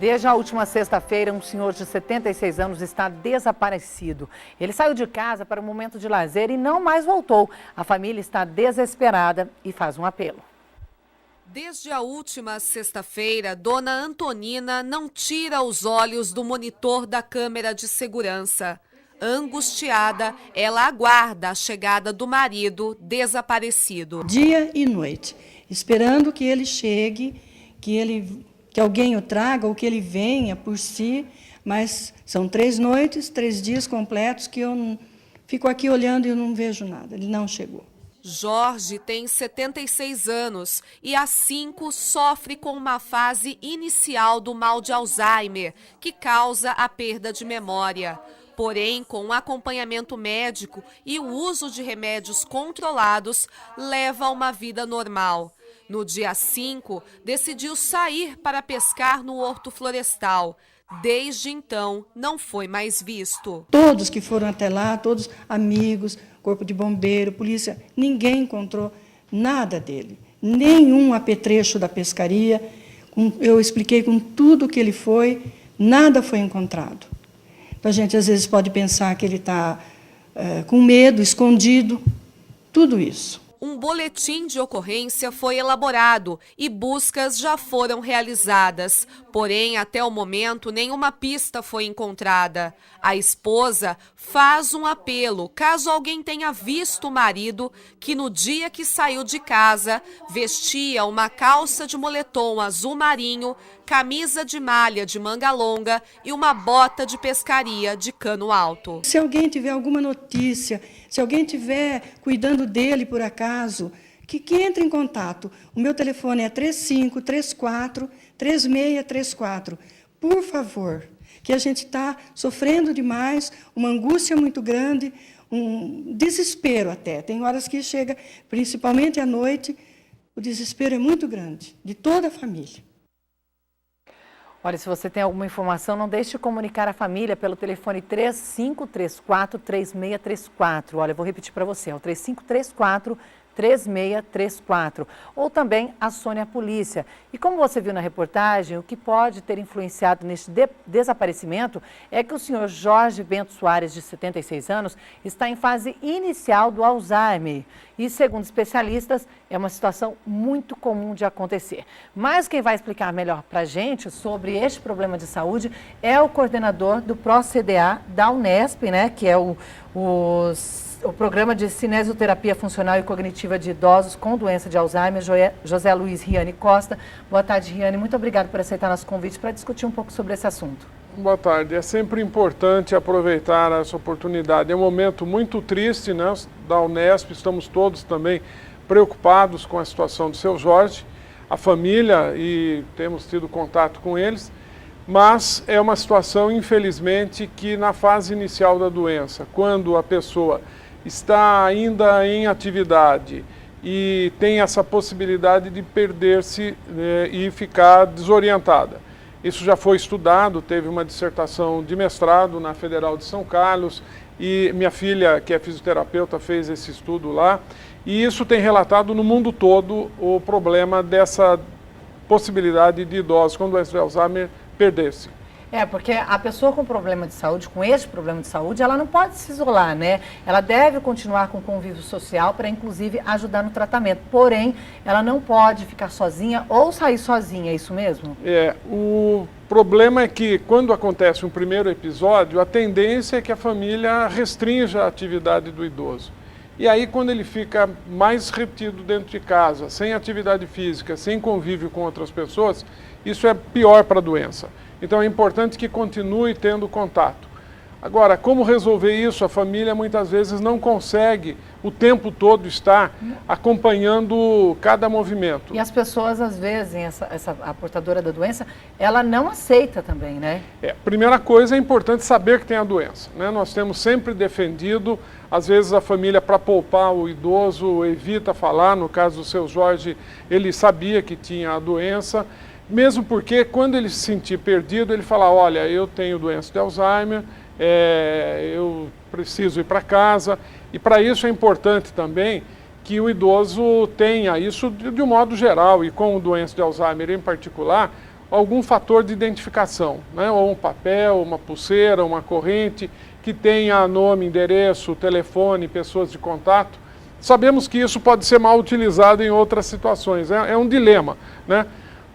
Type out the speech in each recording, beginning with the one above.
Desde a última sexta-feira, um senhor de 76 anos está desaparecido. Ele saiu de casa para um momento de lazer e não mais voltou. A família está desesperada e faz um apelo. Desde a última sexta-feira, dona Antonina não tira os olhos do monitor da câmera de segurança. Angustiada, ela aguarda a chegada do marido desaparecido. Dia e noite, esperando que ele chegue, que alguém o traga ou que ele venha por si, mas são 3 noites, 3 dias completos que eu fico aqui olhando e eu não vejo nada, ele não chegou. Jorge tem 76 anos e há 5 sofre com uma fase inicial do mal de Alzheimer, que causa a perda de memória. Porém, com o acompanhamento médico e o uso de remédios controlados, leva a uma vida normal. No dia 5, decidiu sair para pescar no Horto Florestal. Desde então, não foi mais visto. Todos que foram até lá, todos amigos, corpo de bombeiro, polícia, ninguém encontrou nada dele. Nenhum apetrecho da pescaria. Eu expliquei com tudo que ele foi, nada foi encontrado. Então, a gente às vezes pode pensar que ele está com medo, escondido, tudo isso. Um boletim de ocorrência foi elaborado e buscas já foram realizadas. Porém, até o momento, nenhuma pista foi encontrada. A esposa faz um apelo, caso alguém tenha visto o marido, que no dia que saiu de casa, vestia uma calça de moletom azul marinho, camisa de malha de manga longa e uma bota de pescaria de cano alto. Se alguém tiver alguma notícia, se alguém estiver cuidando dele por acaso, que entre em contato. O meu telefone é 3534-3634. Por favor, que a gente está sofrendo demais, uma angústia muito grande, um desespero até. Tem horas que chega, principalmente à noite, o desespero é muito grande, de toda a família. Olha, se você tem alguma informação, não deixe de comunicar à família pelo telefone 3534-3634. Olha, eu vou repetir para você, é o 3534-3634. Ou também acione a polícia. E como você viu na reportagem, o que pode ter influenciado neste desaparecimento é que o senhor Jorge Bento Soares, de 76 anos, está em fase inicial do Alzheimer. E, segundo especialistas, é uma situação muito comum de acontecer. Mas quem vai explicar melhor para a gente sobre este problema de saúde é o coordenador do PROCDA da Unesp, né, que é o Programa de Cinesioterapia Funcional e Cognitiva de Idosos com Doença de Alzheimer, José Luiz Riane Costa. Boa tarde, Riane. Muito obrigada por aceitar nosso convite para discutir um pouco sobre esse assunto. Boa tarde. É sempre importante aproveitar essa oportunidade. É um momento muito triste, né, da Unesp. Estamos todos também preocupados com a situação do seu Jorge, a família, e temos tido contato com eles. Mas é uma situação, infelizmente, que na fase inicial da doença, quando a pessoa está ainda em atividade e tem essa possibilidade de perder-se, né, e ficar desorientada. Isso já foi estudado, teve uma dissertação de mestrado na Federal de São Carlos e minha filha, que é fisioterapeuta, fez esse estudo lá. E isso tem relatado no mundo todo o problema dessa possibilidade de idosos com doença de Alzheimer perder-se. Porque a pessoa com problema de saúde, com este problema de saúde, ela não pode se isolar, né? Ela deve continuar com o convívio social para, inclusive, ajudar no tratamento. Porém, ela não pode ficar sozinha ou sair sozinha, é isso mesmo? O problema é que, quando acontece um primeiro episódio, a tendência é que a família restrinja a atividade do idoso. E aí, quando ele fica mais retido dentro de casa, sem atividade física, sem convívio com outras pessoas, isso é pior para a doença. Então é importante que continue tendo contato. Agora, como resolver isso? A família muitas vezes não consegue o tempo todo estar acompanhando cada movimento. E as pessoas, às vezes, a portadora da doença, ela não aceita também, né? Primeira coisa, é importante saber que tem a doença, né? Nós temos sempre defendido, às vezes a família, para poupar o idoso, evita falar. No caso do seu Jorge, ele sabia que tinha a doença, mesmo porque quando ele se sentir perdido, ele fala: olha, eu tenho doença de Alzheimer, eu preciso ir para casa. E para isso é importante também que o idoso tenha isso de um modo geral, e com doença de Alzheimer em particular, algum fator de identificação, né? Ou um papel, uma pulseira, uma corrente que tenha nome, endereço, telefone, pessoas de contato. Sabemos que isso pode ser mal utilizado em outras situações, é um dilema, né?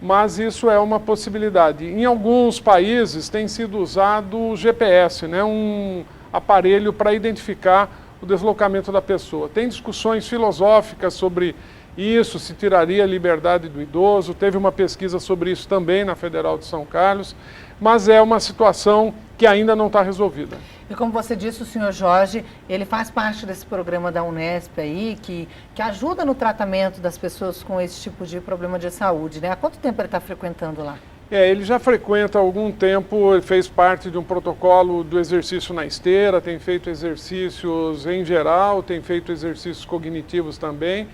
Mas isso é uma possibilidade. Em alguns países tem sido usado o GPS, né? Um aparelho para identificar o deslocamento da pessoa. Tem discussões filosóficas sobre isso, se tiraria a liberdade do idoso. Teve uma pesquisa sobre isso também na Federal de São Carlos, mas é uma situação que ainda não está resolvida. E como você disse, o senhor Jorge, ele faz parte desse programa da Unesp aí, que ajuda no tratamento das pessoas com esse tipo de problema de saúde, né? Há quanto tempo ele está frequentando lá? Ele já frequenta há algum tempo, ele fez parte de um protocolo do exercício na esteira, tem feito exercícios em geral, tem feito exercícios cognitivos também.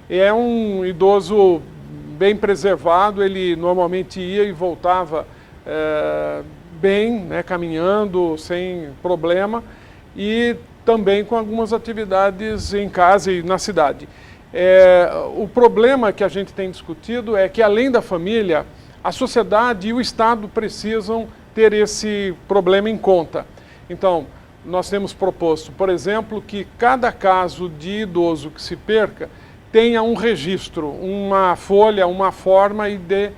É um idoso bem preservado, ele normalmente ia e voltava bem, né, caminhando, sem problema, e também com algumas atividades em casa e na cidade. O problema que a gente tem discutido é que, além da família, a sociedade e o Estado precisam ter esse problema em conta. Então, nós temos proposto, por exemplo, que cada caso de idoso que se perca tenha um registro, uma folha, uma forma e de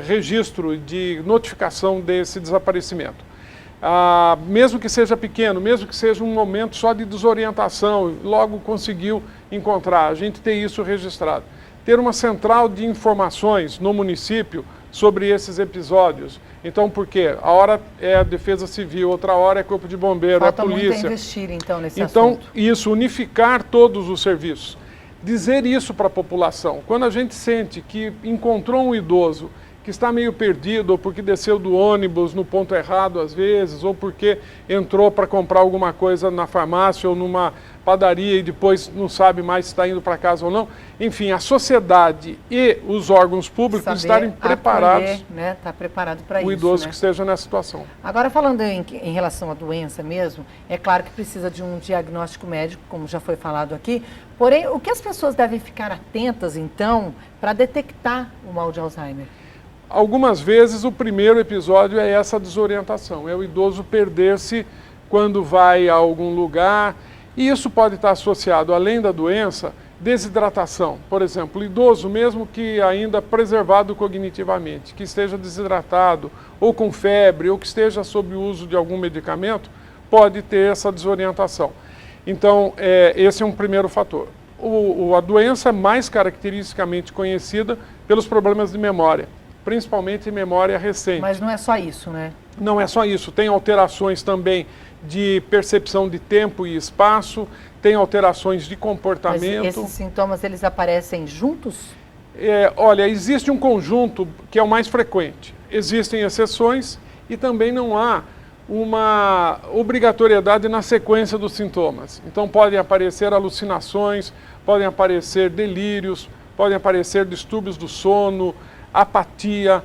registro de notificação desse desaparecimento. Mesmo que seja pequeno, mesmo que seja um momento só de desorientação, logo conseguiu encontrar, a gente ter isso registrado. Ter uma central de informações no município sobre esses episódios. Então, por quê? A hora é a Defesa Civil, outra hora é Corpo de Bombeiro, Falta é a Polícia. muito a investir, então, nesse assunto. assunto. Isso, unificar todos os serviços. Dizer isso para a população. Quando a gente sente que encontrou um idoso que está meio perdido, ou porque desceu do ônibus no ponto errado às vezes, ou porque entrou para comprar alguma coisa na farmácia ou numa padaria e depois não sabe mais se está indo para casa ou não. Enfim, a sociedade e os órgãos públicos estarem preparados, né? Tá preparado para isso, o idoso, né? que esteja nessa situação. Agora, falando em relação à doença mesmo, é claro que precisa de um diagnóstico médico, como já foi falado aqui, porém, o que as pessoas devem ficar atentas, então, para detectar o mal de Alzheimer? Algumas vezes o primeiro episódio é essa desorientação, é o idoso perder-se quando vai a algum lugar, e isso pode estar associado, além da doença, desidratação. Por exemplo, o idoso, mesmo que ainda preservado cognitivamente, que esteja desidratado, ou com febre, ou que esteja sob o uso de algum medicamento, pode ter essa desorientação. Então, esse é um primeiro fator. A doença é mais caracteristicamente conhecida pelos problemas de memória, principalmente memória recente. Mas não é só isso, né? Não é só isso, tem alterações também de percepção de tempo e espaço, tem alterações de comportamento. Mas esses sintomas, eles aparecem juntos? Olha, existe um conjunto que é o mais frequente. Existem exceções e também não há uma obrigatoriedade na sequência dos sintomas. Então podem aparecer alucinações, podem aparecer delírios, podem aparecer distúrbios do sono, apatia,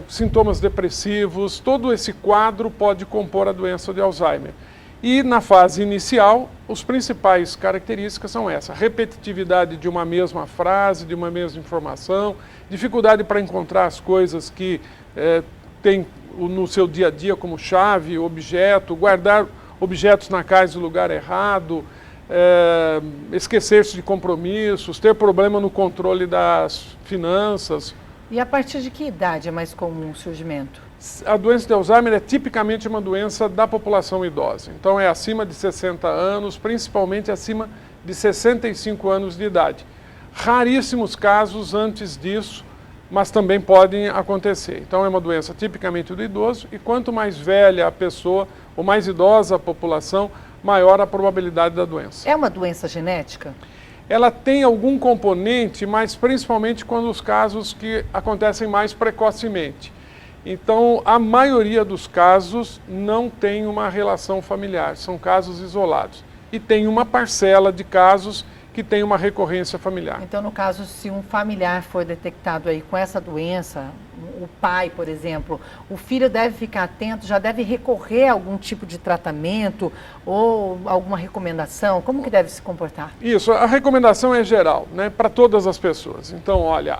sintomas depressivos, todo esse quadro pode compor a doença de Alzheimer. E na fase inicial, as principais características são essas: repetitividade de uma mesma frase, de uma mesma informação, dificuldade para encontrar as coisas que tem no seu dia a dia como chave, objeto, guardar objetos na casa e no lugar errado, esquecer-se de compromissos, ter problema no controle das finanças. E a partir de que idade é mais comum o surgimento? A doença de Alzheimer é tipicamente uma doença da população idosa. Então é acima de 60 anos, principalmente acima de 65 anos de idade. Raríssimos casos antes disso, mas também podem acontecer. Então é uma doença tipicamente do idoso, e quanto mais velha a pessoa, ou mais idosa a população, maior a probabilidade da doença. É uma doença genética? Ela tem algum componente, mas principalmente quando os casos que acontecem mais precocemente. Então, a maioria dos casos não tem uma relação familiar, são casos isolados. E tem uma parcela de casos que tem uma recorrência familiar. Então, no caso, se um familiar for detectado aí com essa doença, o pai, por exemplo, o filho deve ficar atento, já deve recorrer a algum tipo de tratamento ou alguma recomendação? Como que deve se comportar? Isso, a recomendação é geral, né, para todas as pessoas. Então, olha,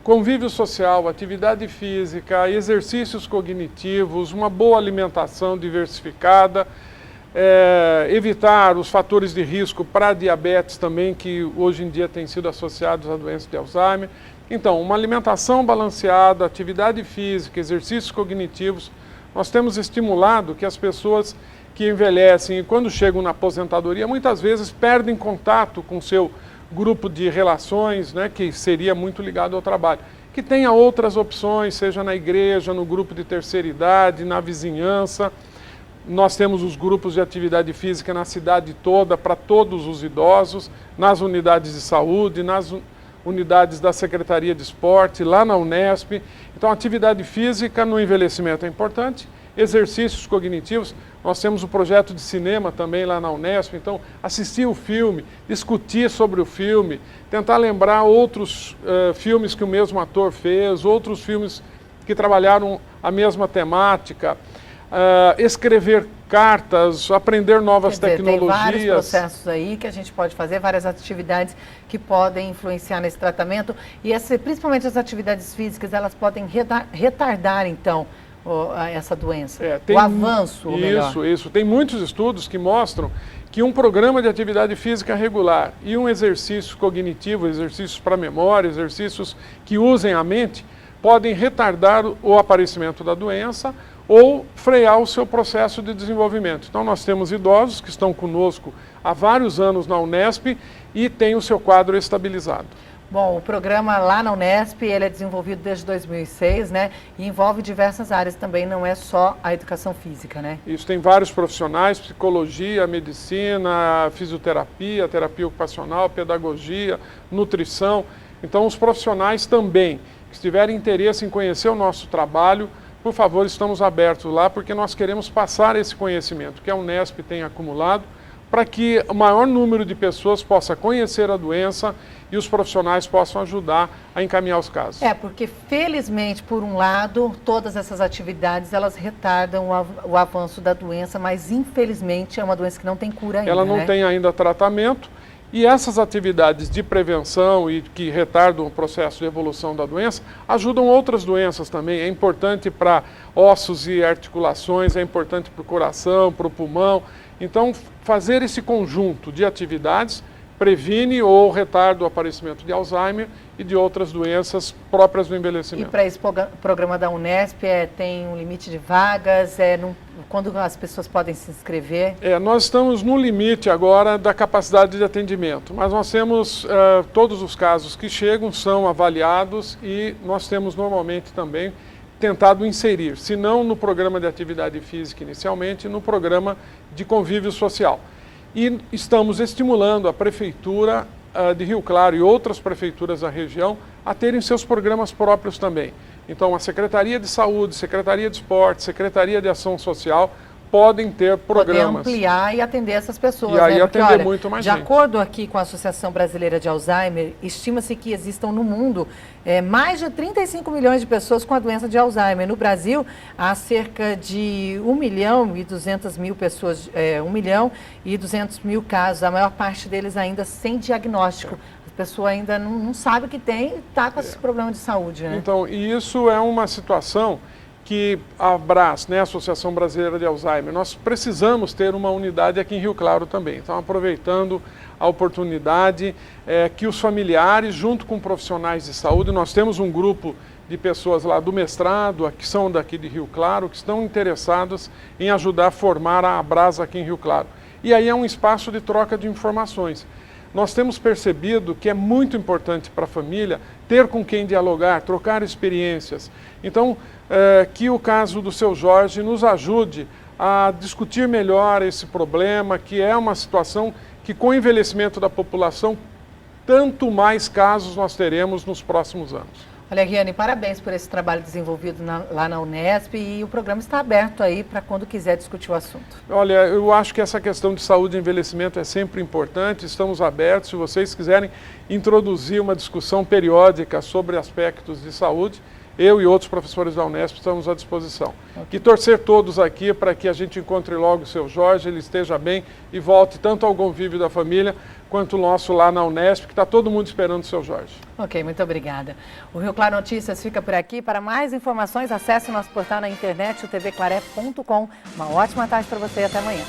convívio social, atividade física, exercícios cognitivos, uma boa alimentação diversificada, evitar os fatores de risco para diabetes também, que hoje em dia têm sido associados à doença de Alzheimer. Então, uma alimentação balanceada, atividade física, exercícios cognitivos. Nós temos estimulado que as pessoas que envelhecem e quando chegam na aposentadoria, muitas vezes perdem contato com o seu grupo de relações, né, que seria muito ligado ao trabalho. Que tenha outras opções, seja na igreja, no grupo de terceira idade, na vizinhança. Nós temos os grupos de atividade física na cidade toda, para todos os idosos, nas unidades de saúde, nas unidades da Secretaria de Esporte, lá na Unesp. Então, atividade física no envelhecimento é importante, exercícios cognitivos. Nós temos o projeto de cinema também lá na Unesp, então assistir o filme, discutir sobre o filme, tentar lembrar outros filmes que o mesmo ator fez, outros filmes que trabalharam a mesma temática, escrever cartas, aprender novas tecnologias. Tem vários processos aí que a gente pode fazer, várias atividades que podem influenciar nesse tratamento e principalmente as atividades físicas, elas podem retardar então essa doença, o avanço. Isso. Tem muitos estudos que mostram que um programa de atividade física regular e um exercício cognitivo, exercícios para memória, exercícios que usem a mente, podem retardar o aparecimento da doença ou frear o seu processo de desenvolvimento. Então nós temos idosos que estão conosco há vários anos na Unesp e têm o seu quadro estabilizado. Bom, o programa lá na Unesp, ele é desenvolvido desde 2006, né? E envolve diversas áreas também, não é só a educação física, né? Isso, tem vários profissionais, psicologia, medicina, fisioterapia, terapia ocupacional, pedagogia, nutrição. Então os profissionais também, que tiverem interesse em conhecer o nosso trabalho, por favor, estamos abertos lá, porque nós queremos passar esse conhecimento que a Unesp tem acumulado, para que o maior número de pessoas possa conhecer a doença e os profissionais possam ajudar a encaminhar os casos. Porque felizmente, por um lado, todas essas atividades, elas retardam o avanço da doença, mas infelizmente é uma doença que não tem cura ainda, Ela não tem ainda tratamento. E essas atividades de prevenção e que retardam o processo de evolução da doença ajudam outras doenças também. É importante para ossos e articulações, é importante para o coração, para o pulmão. Então, fazer esse conjunto de atividades previne ou retarda o aparecimento de Alzheimer e de outras doenças próprias do envelhecimento. E para esse programa da Unesp, tem um limite de vagas? Quando as pessoas podem se inscrever? Nós estamos no limite agora da capacidade de atendimento, mas nós temos todos os casos que chegam são avaliados e nós temos normalmente também tentado inserir, se não no programa de atividade física inicialmente, no programa de convívio social. E estamos estimulando a Prefeitura de Rio Claro e outras prefeituras da região a terem seus programas próprios também. Então, a Secretaria de Saúde, Secretaria de Esporte, Secretaria de Ação Social podem ter programas. Poder ampliar e atender essas pessoas. E aí Porque, atender muito mais gente. De acordo aqui com a Associação Brasileira de Alzheimer, estima-se que existam no mundo mais de 35 milhões de pessoas com a doença de Alzheimer. No Brasil, há cerca de 1.200.000 pessoas, 1.200.000 casos, a maior parte deles ainda sem diagnóstico. A pessoa ainda não sabe que tem e está com esse problema de saúde, né? Então, e isso é uma situação que a ABRAS, né, a Associação Brasileira de Alzheimer, nós precisamos ter uma unidade aqui em Rio Claro também. Então, aproveitando a oportunidade que os familiares, junto com profissionais de saúde, nós temos um grupo de pessoas lá do mestrado, que são daqui de Rio Claro, que estão interessadas em ajudar a formar a ABRAS aqui em Rio Claro. E aí é um espaço de troca de informações. Nós temos percebido que é muito importante para a família ter com quem dialogar, trocar experiências. Então, que o caso do seu Jorge nos ajude a discutir melhor esse problema, que é uma situação que, com o envelhecimento da população, tanto mais casos nós teremos nos próximos anos. Olha, Riane, parabéns por esse trabalho desenvolvido lá na Unesp e o programa está aberto aí para quando quiser discutir o assunto. Olha, eu acho que essa questão de saúde e envelhecimento é sempre importante, estamos abertos. Se vocês quiserem introduzir uma discussão periódica sobre aspectos de saúde, eu e outros professores da Unesp estamos à disposição. E torcer todos aqui para que a gente encontre logo o seu Jorge, ele esteja bem e volte tanto ao convívio da família quanto o nosso lá na Unesp, que está todo mundo esperando o seu Jorge. Ok, muito obrigada. O Rio Claro Notícias fica por aqui. Para mais informações, acesse o nosso portal na internet, o tvclaré.com. Uma ótima tarde para você e até amanhã.